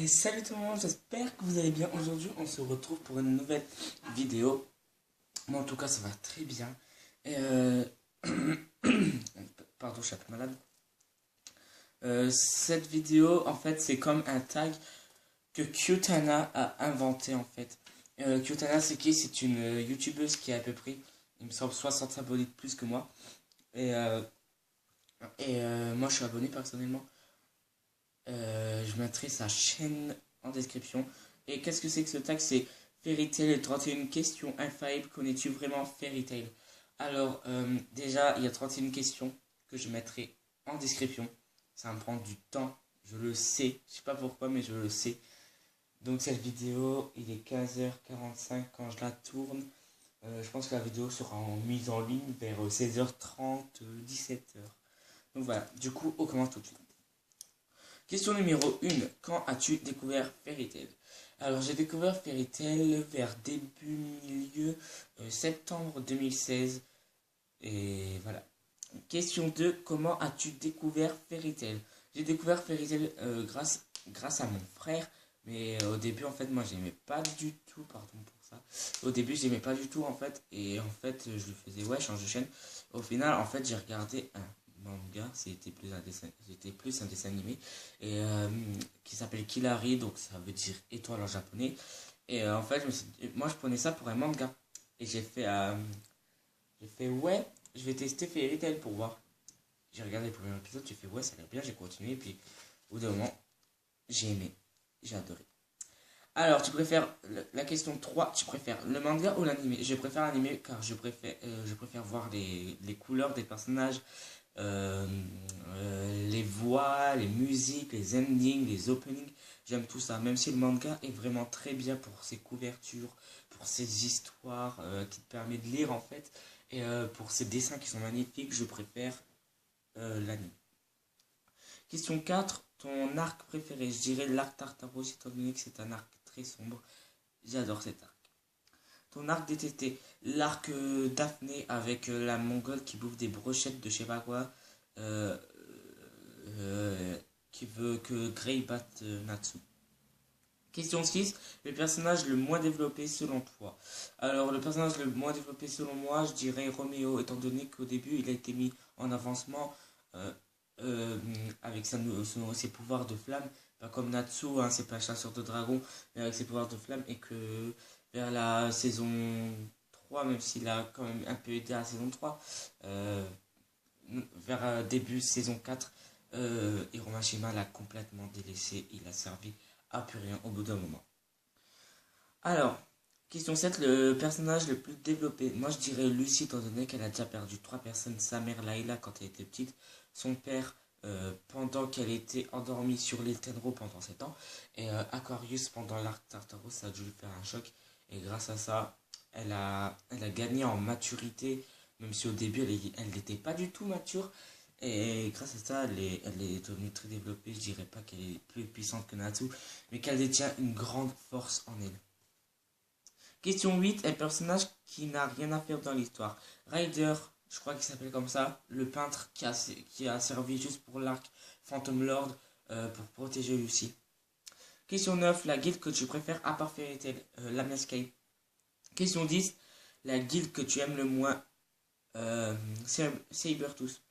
Salut tout le monde, j'espère que vous allez bien. Aujourd'hui, on se retrouve pour une nouvelle vidéo. Moi, en tout cas, ça va très bien. Et Pardon, je suis un peu malade. Cette vidéo, en fait, c'est comme un tag que Qtana a inventé, en fait. Qtana, c'est qui? C'est une youtubeuse qui a à peu près, il me semble, 60 abonnés de plus que moi. Et, euh, Moi, je suis abonné personnellement. Je mettrai sa chaîne en description. Et qu'est-ce que c'est que ce tag? C'est Fairy Tail 31 questions infaillibles. Connais-tu vraiment Fairy Tail? Alors, déjà, il y a 31 questions que je mettrai en description. Ça va me prendre du temps, je le sais. Je sais pas pourquoi, mais je le sais. Donc, cette vidéo, il est 15h45 quand je la tourne. Je pense que la vidéo sera mise en ligne vers 16h30, 17h. Donc voilà, du coup, on commence tout de suite. Question numéro 1. Quand as-tu découvert Fairy Tail? Alors, j'ai découvert Fairy Tail vers milieu septembre 2016. Et voilà. Question 2. Comment as-tu découvert Fairy Tail? J'ai découvert Fairy Tail grâce à mon frère. Mais au début, en fait, moi, j'aimais pas du tout. Pardon pour ça. Au début, j'aimais pas du tout, en fait. Et en fait, je lui faisais, ouais, change de chaîne. Au final, en fait, j'ai regardé un manga, c'était plus un dessin animé et qui s'appelle Kilari, donc ça veut dire étoile en japonais. Et en fait, moi je prenais ça pour un manga et j'ai fait ouais, je vais tester Fairy Tail pour voir. J'ai regardé le premier épisode, j'ai fait ouais, ça a l'air bien, j'ai continué et puis au bout d'un moment, j'ai aimé, j'ai adoré. Alors, tu préfères la question 3, tu préfères le manga ou l'anime? Je préfère l'anime car je préfère voir les couleurs des personnages, euh, les voix, les musiques, les endings, les openings. J'aime tout ça, même si le manga est vraiment très bien pour ses couvertures, pour ses histoires qui te permet de lire en fait, et pour ses dessins qui sont magnifiques, je préfère l'anime. Question 4, ton arc préféré? Je dirais l'arc Tartaros, étant donné que c'est un arc très sombre. J'adore cet arc. Ton arc détesté? L'arc Daphné avec la mongole qui bouffe des brochettes de je sais pas quoi. euh, qui veut que Grey batte Natsu. Question 6. Le personnage le moins développé selon toi? Alors, le personnage le moins développé selon moi, je dirais Roméo, étant donné qu'au début, il a été mis en avancement euh, euh, avec ses pouvoirs de flamme. Pas comme Natsu, hein, c'est pas un chasseur de dragons, mais avec ses pouvoirs de flamme. Et que vers la saison 3, même s'il a quand même un peu aidé à la saison 3, euh, vers début saison 4, Hiromashima l'a complètement délaissé. Il a servi à plus rien au bout d'un moment. Alors, question 7, le personnage le plus développé. Moi, je dirais Lucie, étant donné qu'elle a déjà perdu 3 personnes. Sa mère, Layla, quand elle était petite. Son père, pendant qu'elle était endormie sur l'île Tenro pendant 7 ans. Et Aquarius, pendant l'arc Tartaros, ça a dû lui faire un choc. Et grâce à ça, elle a gagné en maturité. Même si au début, elle n'était pas du tout mature. Et grâce à ça, elle est devenue très développée. Je dirais pas qu'elle est plus puissante que Natsu, mais qu'elle détient une grande force en elle. Question 8, un personnage qui n'a rien à faire dans l'histoire. Ryder, je crois qu'il s'appelle comme ça, le peintre qui a servi juste pour l'arc Phantom Lord pour protéger Lucy. Question 9, la guilde que tu préfères à part Fairy Tail, la Miascape. Question 10, la guilde que tu aimes le moins, Sabertooth.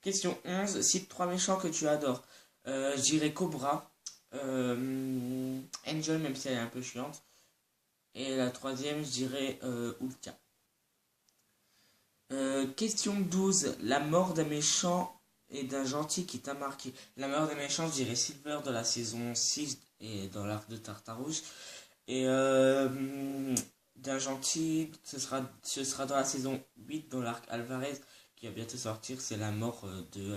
Question 11, cite 3 méchants que tu adores. Je dirais Cobra, Angel, même si elle est un peu chiante. Et la troisième, je dirais Ultia. Question 12, la mort d'un méchant et d'un gentil qui t'a marqué. La mort d'un méchant, je dirais Silver dans la saison 6 et dans l'arc de Tartarouche. Et d'un gentil, ce sera dans la saison 8 dans l'arc Alvarez qui va bientôt sortir. C'est la mort de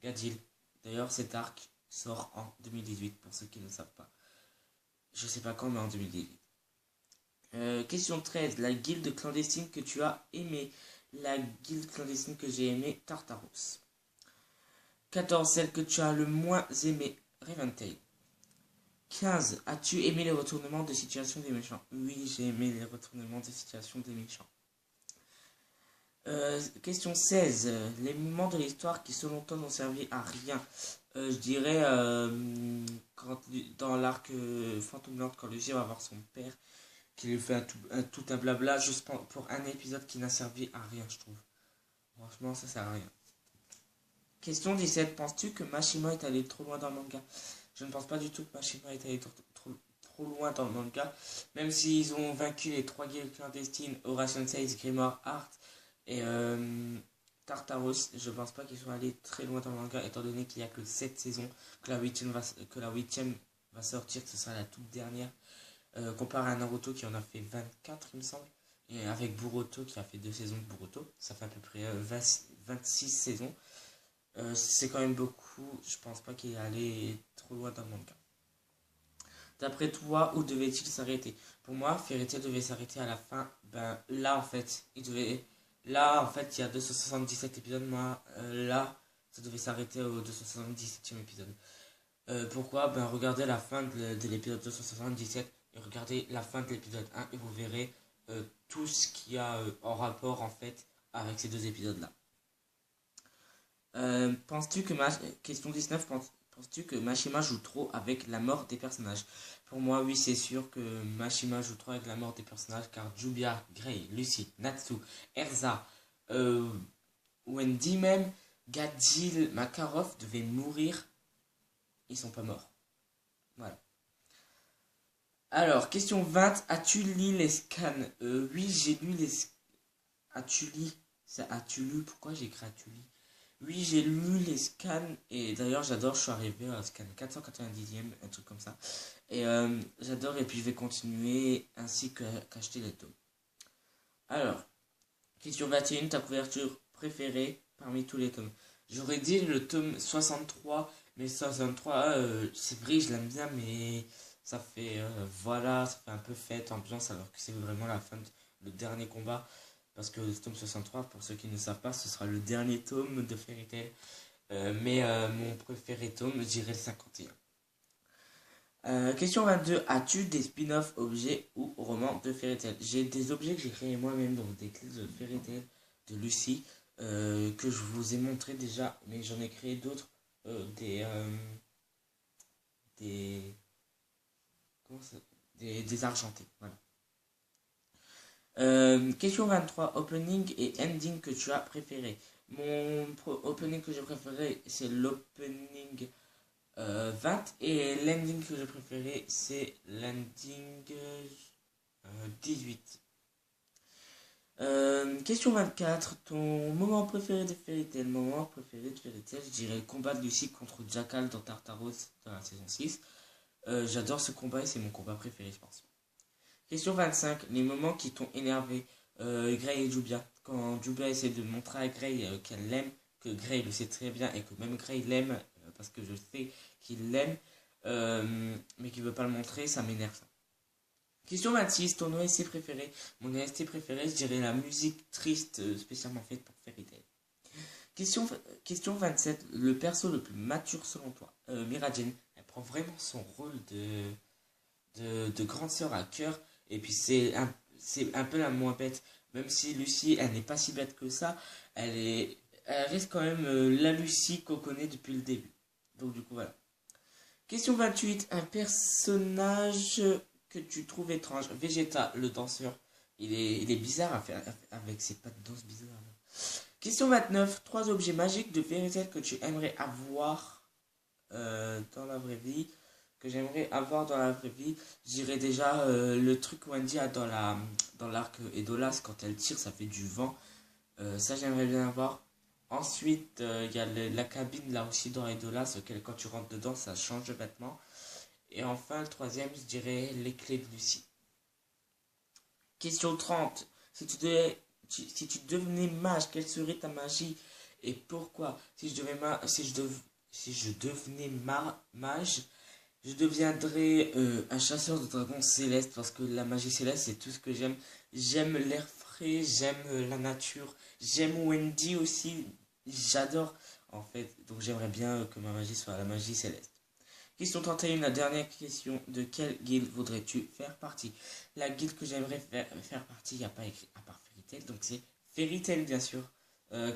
Gadil. D'ailleurs, cet arc sort en 2018 pour ceux qui ne savent pas. Je sais pas quand, mais en 2018. Question 13. La guilde clandestine que tu as aimé. La guilde clandestine que j'ai aimé, Tartaros. 14. Celle que tu as le moins aimé, Reventail. 15. As-tu aimé les retournements de situation des méchants? Oui, j'ai aimé les retournements de situation des méchants. Question 16. Les moments de l'histoire qui selon toi n'ont servi à rien. Je dirais quand dans l'arc Phantom Lord, quand Lucy va voir son père, qui lui fait tout un blabla juste pour un épisode qui n'a servi à rien, je trouve. Franchement, ça sert à rien. Question 17. Penses-tu que Mashima est allé trop loin dans le manga? Je ne pense pas du tout que Mashima est allé trop loin dans le manga. Même s'ils ont vaincu les 3 guildes clandestines, Aura Sensei, Grimoire, Art et Tartaros, je pense pas qu'ils soient allés très loin dans le manga, étant donné qu'il n'y a que 7 saisons, que la 8ème va sortir, que ce sera la toute dernière. Comparé à Naruto qui en a fait 24, il me semble. Et avec Boruto qui a fait 2 saisons de Boruto, ça fait à peu près 26 saisons. C'est quand même beaucoup, je pense pas qu'il est allé trop loin dans le manga. D'après toi, où devait-il s'arrêter? Pour moi, Fairy Tail devait s'arrêter à la fin. Ben là en fait, il y a 277 épisodes. Moi, là, ça devait s'arrêter au 277e épisode. Pourquoi? Ben regardez la fin de l'épisode 277 et regardez la fin de l'épisode 1 et vous verrez tout ce qu'il y a en rapport en fait avec ces 2 épisodes-là. Penses-tu que question 19, penses-tu que Mashima joue trop avec la mort des personnages? Pour moi, oui, c'est sûr que Mashima joue trop avec la mort des personnages, car Jubia, Grey, Lucy, Natsu, Erza, Wendy même, Gadil, Makarov devaient mourir. Ils sont pas morts. Voilà. Alors, question 20. As-tu lu les scans? Oui, j'ai lu les... As-tu lu? As-tu lu? Pourquoi j'ai écrit as-tu lu? Oui, j'ai lu les scans. Et d'ailleurs, j'adore. Je suis arrivé à scan 490e, un truc comme ça. Et j'adore. Et puis, je vais continuer ainsi qu'acheter les tomes. Alors, question 21. Ta couverture préférée parmi tous les tomes? J'aurais dit le tome 63. Mais 63, c'est vrai, je l'aime bien, mais... Ça fait, voilà, ça fait un peu fête, ambiance, alors que c'est vraiment la fin, le dernier combat. Parce que le tome 63, pour ceux qui ne savent pas, ce sera le dernier tome de Fairy Tail. Mais mon préféré tome, je dirais le 51. Question 22. As-tu des spin-off objets ou romans de Fairy Tail? J'ai des objets que j'ai créés moi-même, donc des clés de Fairy Tail de Lucy, que je vous ai montré déjà, mais j'en ai créé d'autres, des des argentés. Voilà. Question 23. Opening et ending que tu as préféré. Mon opening que j'ai préféré, c'est l'opening 20. Et l'ending que j'ai préféré, c'est l'ending 18. Question 24. Ton moment préféré de Fairy Tail? Moment préféré de Fairy Tail, je dirais le combat de Lucy contre Jackal dans Tartaros dans la saison 6. J'adore ce combat et c'est mon combat préféré, je pense. Question 25. Les moments qui t'ont énervé. Grey et Jubia. Quand Jubia essaie de montrer à Grey qu'elle l'aime, que Grey le sait très bien et que même Grey l'aime, parce que je sais qu'il l'aime, mais qu'il veut pas le montrer, ça m'énerve ça. Question 26. Ton OST préféré? Mon OST préféré, je dirais la musique triste spécialement faite pour Fairy Tail. Question 27. Le perso le plus mature selon toi? Mira Jane. Elle prend vraiment son rôle de grande sœur à cœur. Et puis c'est un peu la moins bête. Même si Lucy, elle n'est pas si bête que ça, elle reste quand même la Lucy qu'on connaît depuis le début. Donc du coup voilà. Question 28. Un personnage que tu trouves étrange? Vegeta, le danseur. Il est bizarre à faire avec ses pas de danse bizarres. Question 29. 3 objets magiques de Fairy Tail que tu aimerais avoir dans la vraie vie. Que j'aimerais avoir dans la vraie vie, je dirais déjà le truc Wendy a dans l'arc Edolas, quand elle tire, ça fait du vent. Ça, j'aimerais bien avoir. Ensuite, il y a la cabine là aussi dans Edolas, auquel quand tu rentres dedans, ça change de vêtements. Et enfin, le troisième, je dirais les clés de Lucie. Question 30. Si tu devenais mage, quelle serait ta magie et pourquoi? Si je devenais mage, je deviendrai un chasseur de dragons céleste parce que la magie céleste c'est tout ce que j'aime. J'aime l'air frais, j'aime la nature, j'aime Wendy aussi, j'adore en fait. Donc j'aimerais bien que ma magie soit la magie céleste. Question 31, la dernière question. De quelle guilde voudrais-tu faire partie? La guilde que j'aimerais faire partie, il n'y a pas écrit à part Fairy Tail, donc c'est Fairy Tail bien sûr.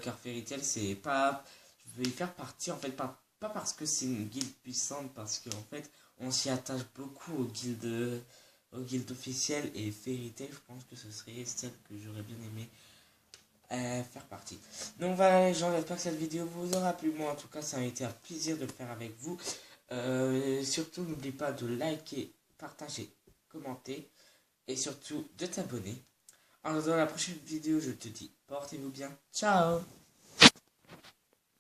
Car Fairy Tail c'est pas... Je veux y faire partie en fait pas pas parce que c'est une guilde puissante, parce qu'en fait, on s'y attache beaucoup aux guildes officielles, et Fairy Tail, je pense que ce serait celle que j'aurais bien aimé faire partie. Donc voilà les gens, j'espère que cette vidéo vous aura plu. Moi en tout cas, ça m'a été un plaisir de le faire avec vous. Surtout, n'oublie pas de liker, partager, commenter, et surtout de t'abonner. En attendant la prochaine vidéo, je te dis, portez-vous bien. Ciao!